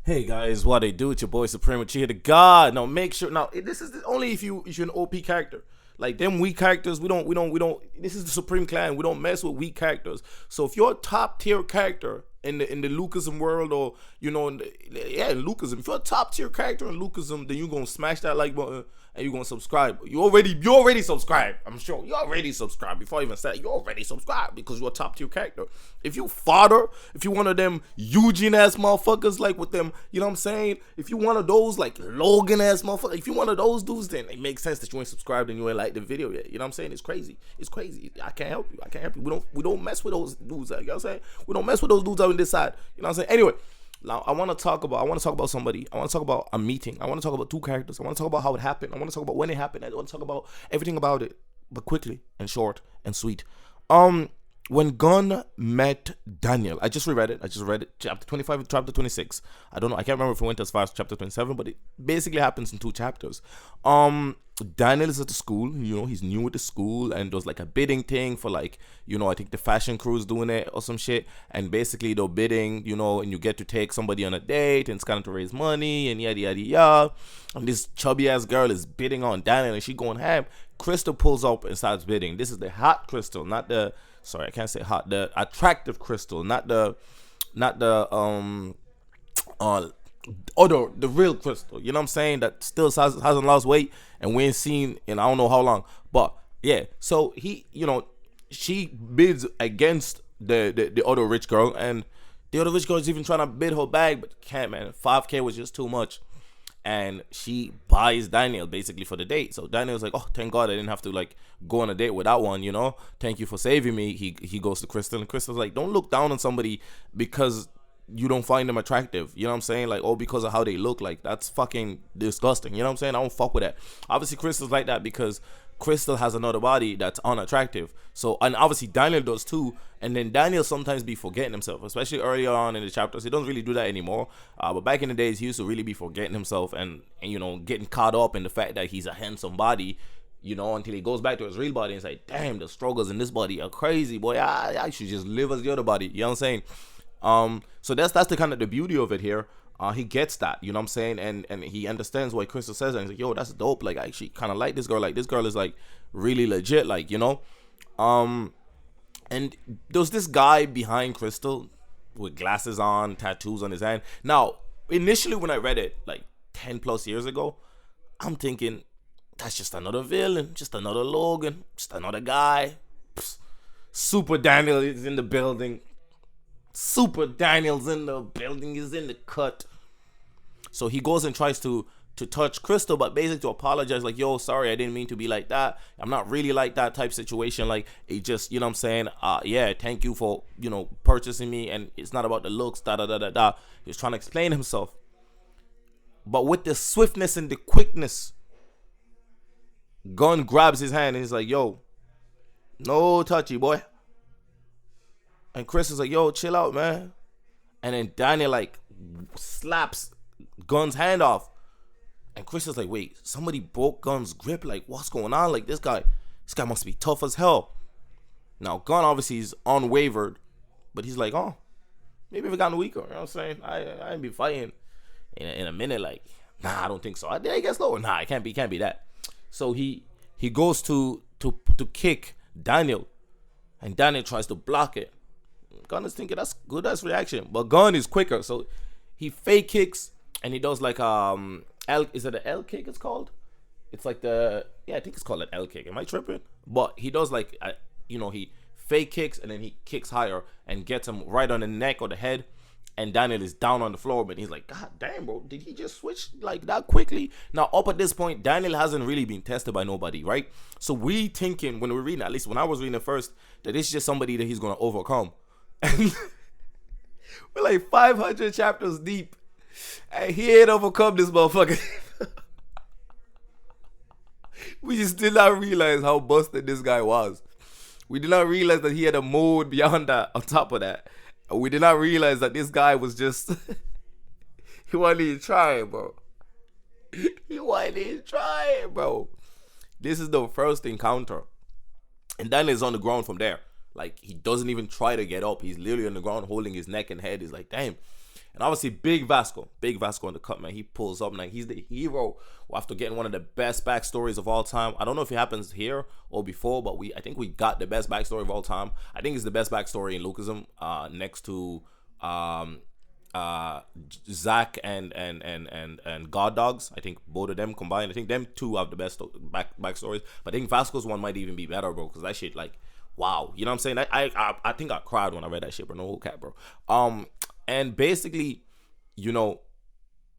Hey guys, what they do? It's your boy Supreme Uchiha the God. Now make sure. Now this is only if you're an OP character. Like them weak characters, we don't. This is the Supreme Clan. We don't mess with weak characters. So if you're a top tier character in the Lucasm world, or in Lucasm, if you're a top tier character in Lucasm, then you're gonna smash that like button and you're gonna subscribe. You already subscribed. I'm sure you already subscribed before I even said it, you already subscribed because you're a top tier character. If you fodder, if you one of them Eugene ass motherfuckers like with them, you know what I'm saying? If you one of those like Logan ass motherfuckers, if you one of those dudes, then it makes sense that you ain't subscribed and you ain't like the video yet. You know what I'm saying? It's crazy. It's crazy. I can't help you. I can't help you. We don't mess with those dudes. You know what I'm saying? We don't mess with those dudes out on this side. You know what I'm saying? Anyway. Now I want to talk about somebody. I want to talk about a meeting. I want to talk about two characters. I want to talk about how it happened. I want to talk about when it happened. I want to talk about everything about it, but quickly and short and sweet. When Gunn met Daniel, I just reread it. Chapter 25 and chapter 26. I don't know. I can't remember if it went as far as chapter 27, but it basically happens in two chapters. Daniel is at the school. He's new at the school, and there's like a bidding thing for I think the fashion crew is doing it or some shit. And basically they're bidding, and you get to take somebody on a date, and it's kind of to raise money and yada yada yada. And this chubby ass girl is bidding on Daniel, and she going ham. Crystal pulls up and starts bidding. This is the hot Crystal, not the. Sorry, I can't say hot. The attractive Crystal, not the the real Crystal. You know what I'm saying? That still hasn't lost weight, and we ain't seen in I don't know how long. But yeah, so she bids against the other rich girl, and the other rich girl is even trying to bid her bag, but can't, man. 5K was just too much. And she buys Daniel basically for the date. So Daniel's like, oh, thank God I didn't have to go on a date with that one, Thank you for saving me. He goes to Crystal, and Crystal's like, don't look down on somebody because you don't find them attractive. You know what I'm saying? Like, oh, because of how they look. Like, that's fucking disgusting. You know what I'm saying? I don't fuck with that. Obviously, Crystal's like that because Crystal has another body that's unattractive. So, and obviously Daniel does too. And then Daniel sometimes be forgetting himself, especially earlier on in the chapters. He doesn't really do that anymore. But back in the days, he used to really be forgetting himself and getting caught up in the fact that he's a handsome body, until he goes back to his real body and it's like, damn, the struggles in this body are crazy, boy. I should just live as the other body. You know what I'm saying? So that's the kind of the beauty of it here. He gets that, you know what I'm saying, and he understands why Crystal says that. He's like, yo, that's dope. Like, I actually kind of like this girl. Like, this girl is like really legit. Like, and there's this guy behind Crystal with glasses on, tattoos on his hand. Now, initially when I read it like 10 plus years ago, I'm thinking that's just another villain, just another Logan, just another guy. Psst. Super Daniel is in the building. Super Daniel's in the building, is in the cut. So he goes and tries to touch Crystal, but basically to apologize, like, yo, sorry, I didn't mean to be like that. I'm not really like that type situation. Like, it just, you know what I'm saying? Yeah, thank you for, purchasing me, and it's not about the looks, da da da da da. He was trying to explain himself. But with the swiftness and the quickness, Gunn grabs his hand and he's like, yo, no touchy, boy. And Chris is like, yo, chill out, man. And then Daniel slaps Gunn's hand off. And Chris is like, wait, somebody broke Gunn's grip? Like, what's going on? Like, this guy must be tough as hell. Now, Gunn obviously is unwavered, but he's like, oh, maybe if it gotten weaker. You know what I'm saying? I ain't be fighting in a minute. Like, nah, I don't think so. I guess lower. Nah, it can't be that. So he goes to kick Daniel, and Daniel tries to block it. Gunn is thinking that's good as reaction, but Gunn is quicker, so he fake kicks and he does like is it an L kick? It's called. It's like I think it's called an L kick. Am I tripping? But he does he fake kicks and then he kicks higher and gets him right on the neck or the head, and Daniel is down on the floor. But he's like, God damn, bro, did he just switch like that quickly? Now up at this point, Daniel hasn't really been tested by nobody, right? So we thinking when we're reading, at least when I was reading it first, that it's just somebody that he's gonna overcome. And we're like 500 chapters deep, and he ain't overcome this motherfucker. We just did not realize how busted this guy was. We did not realize that he had a mode beyond that, on top of that. And we did not realize that this guy was just he wasn't even trying, bro. He wasn't even trying, bro. This is the first encounter, and Daniel is on the ground from there. Like, he doesn't even try to get up. He's literally on the ground holding his neck and head. He's like, damn. And obviously, Big Vasco in the cut, man. He pulls up, man. He's the hero after getting one of the best backstories of all time. I don't know if it happens here or before, but I think we got the best backstory of all time. I think it's the best backstory in Lucasm, next to Zach and God Dogs. I think both of them combined. I think them two have the best backstories. But I think Vasco's one might even be better, bro, because that shit, like, wow. You know what I'm saying? I think I cried when I read that shit, bro. No whole cat, bro. And basically, you know,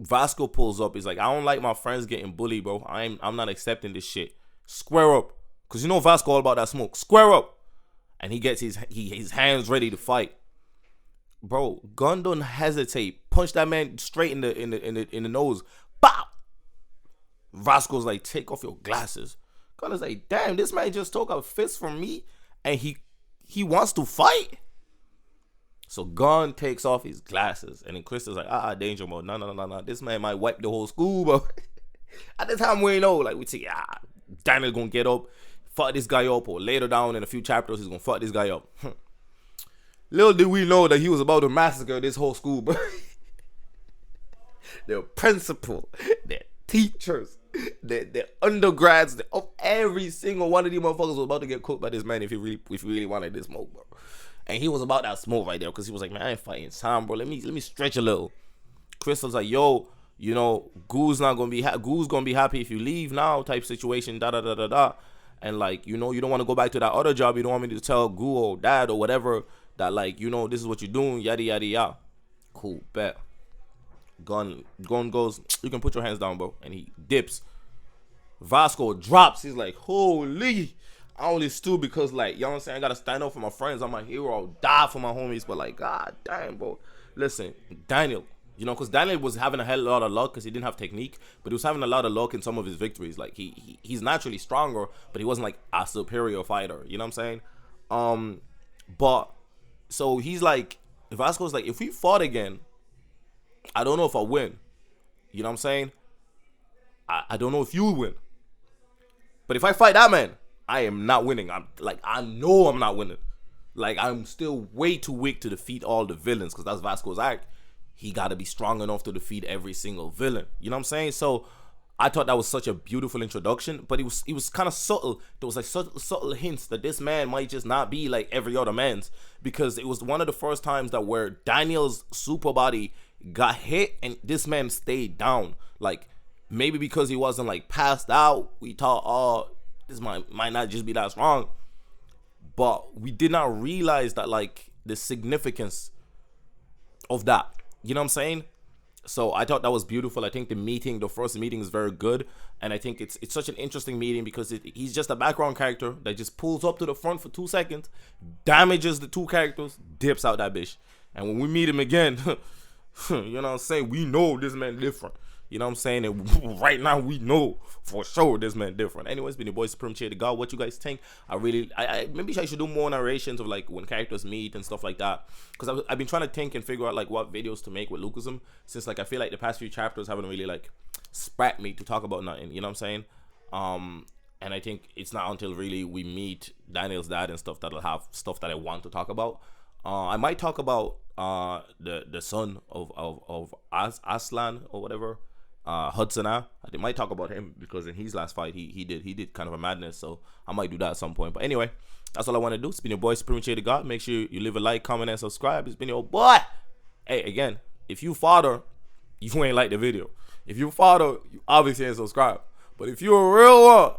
Vasco pulls up. He's like, I don't like my friends getting bullied, bro. I'm not accepting this shit. Square up. Because you know Vasco all about that smoke. Square up. And he gets his hands ready to fight. Bro, Gun don't hesitate. Punch that man straight in the nose. Bow. Vasco's like, take off your glasses. Gun is like, damn, this man just took a fist from me and he wants to fight. So Gun takes off his glasses, and then Crystal's like, danger mode. No. This man might wipe the whole school, bro. At the time, we know, like, we say, Daniel gonna get up, fuck this guy up, or later down in a few chapters, he's gonna fuck this guy up. Little did we know that he was about to massacre this whole school, bro. The principal, the teachers, the undergrads, every single one of these motherfuckers was about to get cooked by this man if he really wanted this smoke, bro. And he was about that smoke right there because he was like, man, I ain't fighting time, bro. Let me stretch a little. Crystal's like, yo, you know, Goo's gonna be happy if you leave now, type situation, da. And like, you know, you don't want to go back to that other job. You don't want me to tell Goo or Dad or whatever that, like, you know, this is what you're doing, yada yada yada. Cool, bet. Gun goes, you can put your hands down, bro. And he dips. Vasco drops. He's like, holy. I only stood because, like, you know what I'm saying? I gotta stand up for my friends. I'm a hero. I'll die for my homies. But, like, god damn, bro. Listen, Daniel, you know, because Daniel was having a hell of a lot of luck because he didn't have technique, but he was having a lot of luck in some of his victories. Like, he's naturally stronger, but he wasn't, like, a superior fighter. You know what I'm saying? But, so he's like, Vasco's like, if we fought again, I don't know if I'll win. You know what I'm saying? I don't know if you win. But if I fight that man, I am not winning. I know I'm not winning. Like, I'm still way too weak to defeat all the villains, because that's Vasco's act. He got to be strong enough to defeat every single villain. You know what I'm saying? So I thought that was such a beautiful introduction, but it was kind of subtle. There was like subtle hints that this man might just not be like every other man's, because it was one of the first times that where Daniel's super body got hit and this man stayed down. Like, maybe because he wasn't like passed out, we thought, this might not just be that strong. But we did not realize that, like, the significance of that. You know what I'm saying? So I thought that was beautiful. I think the first meeting is very good. And I think it's such an interesting meeting because he's just a background character that just pulls up to the front for 2 seconds, damages the two characters, dips out that bitch. And when we meet him again, you know what I'm saying? We know this man different. You know what I'm saying? And right now we know for sure this man different. Anyways, been your boy Supreme Chair the God. What you guys think? Maybe I should do more narrations of like when characters meet and stuff like that. Because I've been trying to think and figure out like what videos to make with Lucasm, since like I feel like the past few chapters haven't really like spat me to talk about nothing. You know what I'm saying? And I think it's not until really we meet Daniel's dad and stuff that'll have stuff that I want to talk about. I might talk about the son of Aslan or whatever. Hudson. I might talk about him because in his last fight he did kind of a madness, so I might do that at some point. But anyway, that's all I want to do. It's been your boy Supreme Chair the God. Make sure you leave a like, comment, and subscribe. It's been your boy. Hey, again, if you father, you ain't like the video. If you father, you obviously ain't subscribe. But if you're a real one,